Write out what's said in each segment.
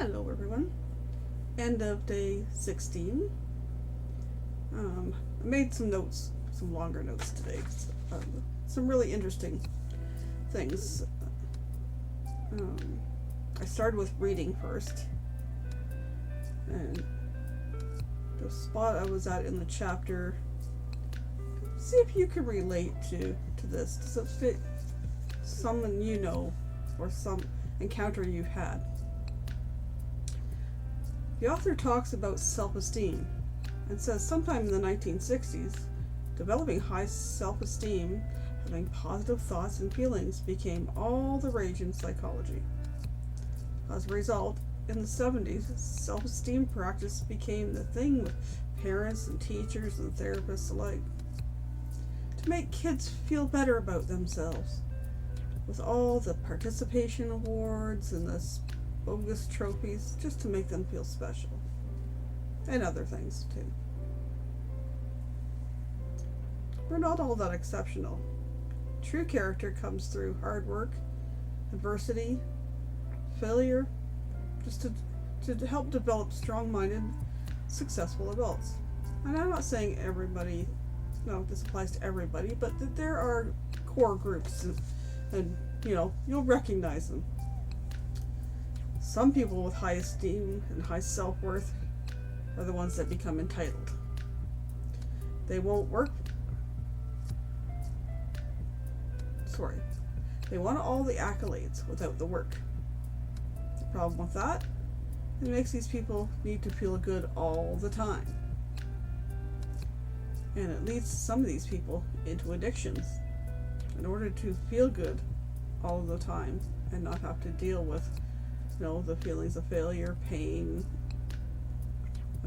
Hello, everyone. End of day 16. I made some notes, some longer notes today. Some really interesting things. I started with reading first, and the spot I was at in the chapter. See if you can relate to this. Does it fit someone you know or some encounter you've had? The author talks about self-esteem and says sometime in the 1960s, developing high self-esteem, having positive thoughts and feelings became all the rage in psychology. As a result, in the 70s, self-esteem practice became the thing with parents and teachers and therapists alike. To make kids feel better about themselves, with all the participation awards and the bogus trophies, just to make them feel special. And other things, too. We're not all that exceptional. True character comes through hard work, adversity, failure, just to help develop strong-minded, successful adults. And I'm not saying everybody, no, this applies to everybody, but that there are core groups, and you'll recognize them. Some people with high esteem and high self-worth are the ones that become entitled. They won't work. They want all the accolades without the work. The problem with that, it makes these people need to feel good all the time. And it leads some of these people into addictions in order to feel good all the time and not have to deal with the feelings of failure, pain,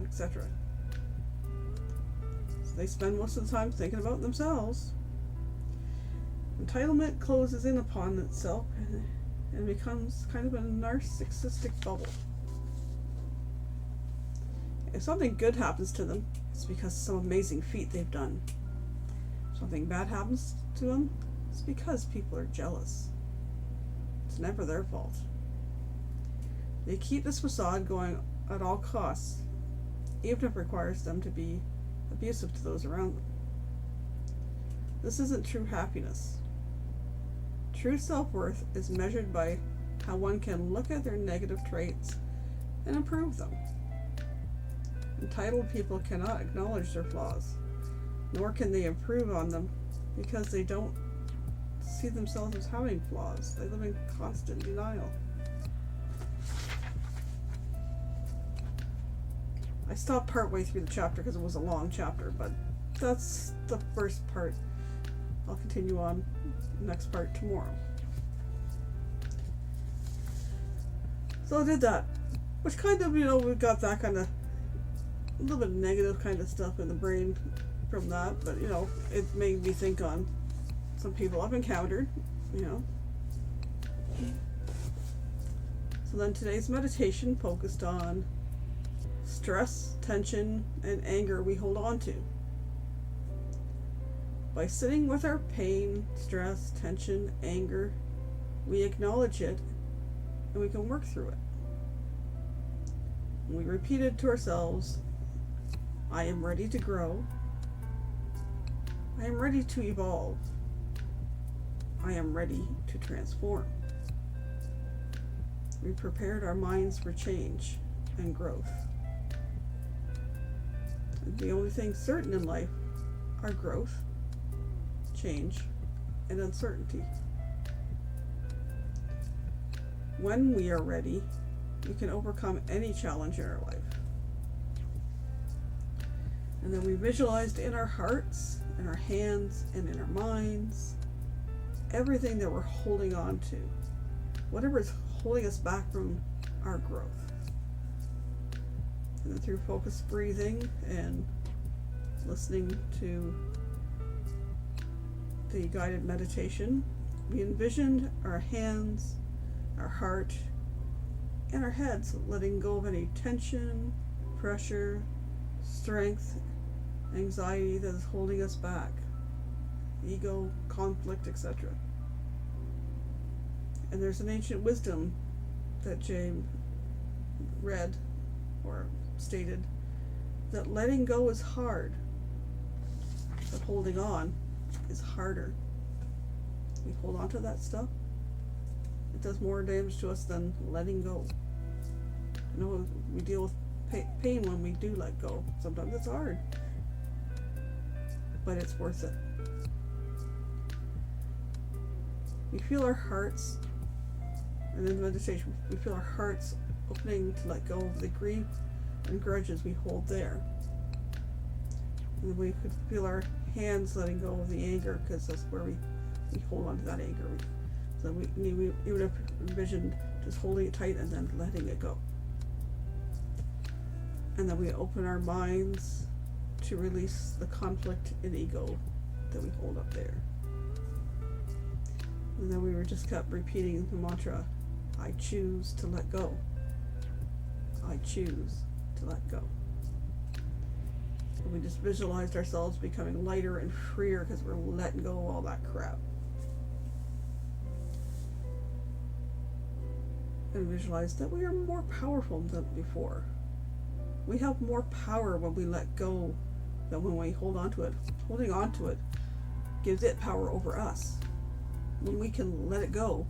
etc. So they spend most of the time thinking about themselves. Entitlement closes in upon itself and becomes kind of a narcissistic bubble. If something good happens to them, it's because of some amazing feat they've done. If something bad happens to them, it's because people are jealous. It's never their fault. They keep this facade going at all costs, even if it requires them to be abusive to those around them. This isn't true happiness. True self-worth is measured by how one can look at their negative traits and improve them. Entitled people cannot acknowledge their flaws, nor can they improve on them because they don't see themselves as having flaws. They live in constant denial. I stopped partway through the chapter because it was a long chapter, but that's the first part. I'll continue on the next part tomorrow. So I did that, which kind of, we got that kind of a little bit of negative kind of stuff in the brain from that, but it made me think on some people I've encountered, So then today's meditation focused on stress, tension, and anger we hold on to. By sitting with our pain, stress, tension, anger, we acknowledge it and we can work through it. And we repeat it to ourselves: I am ready to grow. I am ready to evolve. I am ready to transform. We prepared our minds for change and growth. The only things certain in life are growth, change, and uncertainty. When we are ready, we can overcome any challenge in our life. And then we visualized in our hearts, in our hands, and in our minds, everything that we're holding on to, whatever is holding us back from our growth. And then through focused breathing and listening to the guided meditation, we envisioned our hands, our heart, and our heads letting go of any tension, pressure, strength, anxiety that is holding us back, ego, conflict, etc. And there's an ancient wisdom that Jay read or stated that letting go is hard, but holding on is harder. We hold on to that stuff, it does more damage to us than letting go. You know, we deal with pain when we do let go. Sometimes it's hard, but it's worth it. We feel our hearts, and in meditation, we feel our hearts opening to let go of the grief and grudges we hold there. And then we could feel our hands letting go of the anger, because that's where we hold on to that anger. So we would have envisioned just holding it tight and then letting it go. And then we open our minds to release the conflict and ego that we hold up there. And then we were just kept repeating the mantra, I choose to let go. I choose to let go. And we just visualized ourselves becoming lighter and freer because we're letting go of all that crap. And visualized that we are more powerful than before. We have more power when we let go than when we hold on to it. Holding on to it gives it power over us. When we can let it go,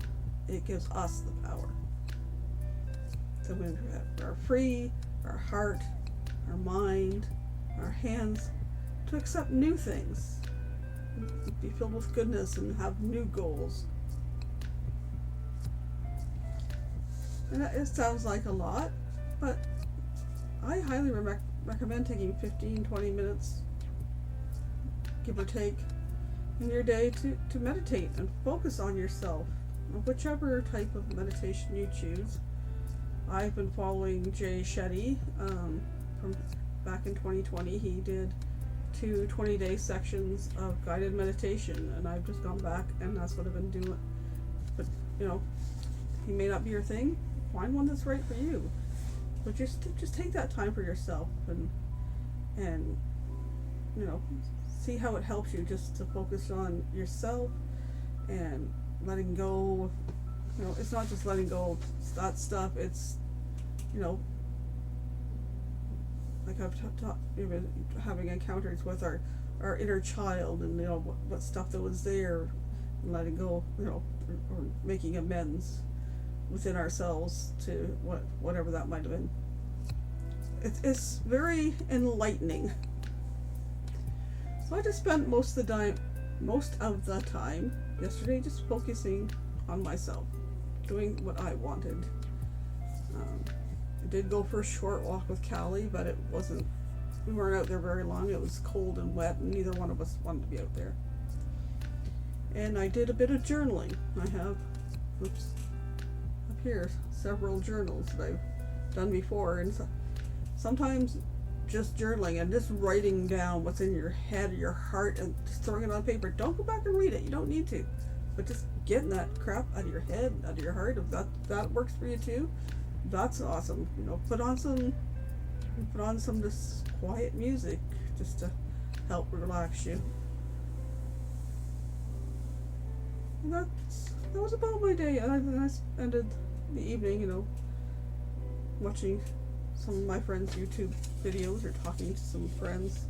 it gives us the power. So we are free, our heart, our mind, our hands, to accept new things, be filled with goodness and have new goals. And it sounds like a lot, but I highly recommend taking 15-20 minutes, give or take, in your day to meditate and focus on yourself, whichever type of meditation you choose. I've been following Jay Shetty from back in 2020. He did 2 20-day sections of guided meditation, and I've just gone back and that's what I've been doing. But you know, he may not be your thing. Find one that's right for you. But just take that time for yourself and you know, see how it helps you just to focus on yourself and letting go. You know, it's not just letting go of that stuff. It's, you know, like I've even having encounters with our inner child, and you know what stuff that was there, and letting go, you know, or making amends within ourselves to whatever that might have been. It's very enlightening. So I just spent most of the time yesterday just focusing on myself, doing what I wanted. I did go for a short walk with Callie, but we weren't out there very long. It was cold and wet, and neither one of us wanted to be out there. And I did a bit of journaling. I have, up here, several journals that I've done before, and sometimes just journaling and just writing down what's in your head or your heart and just throwing it on paper. Don't go back and read it. You don't need to. But just getting that crap out of your head, out of your heart, if that works for you too, that's awesome. You know, put on some just quiet music just to help relax you. And that was about my day. And I ended the evening, you know, watching some of my friends' YouTube videos or talking to some friends,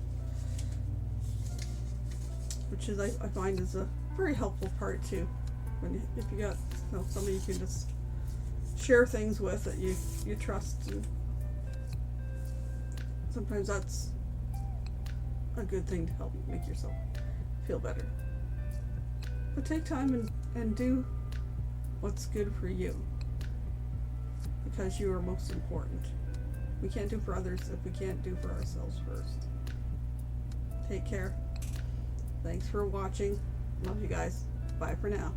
which is I find is a very helpful part too. If you got somebody you can just share things with that you trust, and sometimes that's a good thing to help make yourself feel better. But take time and do what's good for you, because you are most important. We can't do for others if we can't do for ourselves first. Take care. Thanks for watching. Love you guys. Bye for now.